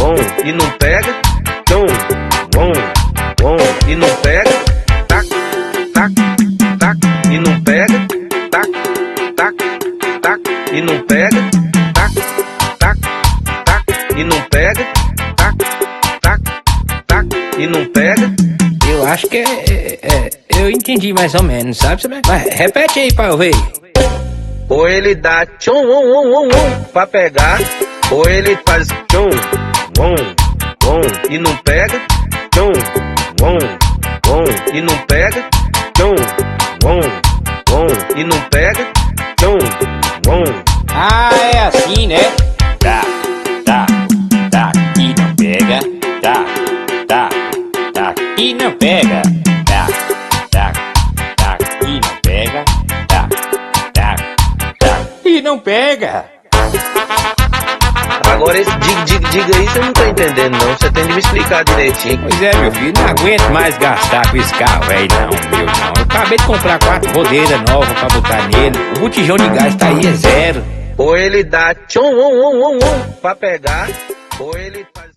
bom, e não pega, tchum, bom, bom, e não pega, tac, tac, tac, e não pega, tac, tac, tac, e não pega, tac, tac, tac, e não pega, tac, tac, tac, e não pega. Eu acho que eu entendi mais ou menos, sabe? Mas repete aí pra eu ver. Ou ele dá tchum, pra pegar, ou ele faz tchum, e não pega, tchum, e não pega, tchum, e não pega, tchum, Ah, é assim, né? Tá, tá, tá, e não pega. Tá, tá, tá, e não pega. Tá, tá, tá, e não pega. Tá, tá, tá, E não pega. Agora esse diga aí, você não tá entendendo não, você tem de me explicar direitinho. Pois é, meu filho, não aguento mais gastar com esse carro velho não, meu não. Eu acabei de comprar 4 rodeiras novas pra botar nele. O botijão de gás tá aí, é 0. Ou ele dá tchum, pra pegar, ou ele faz...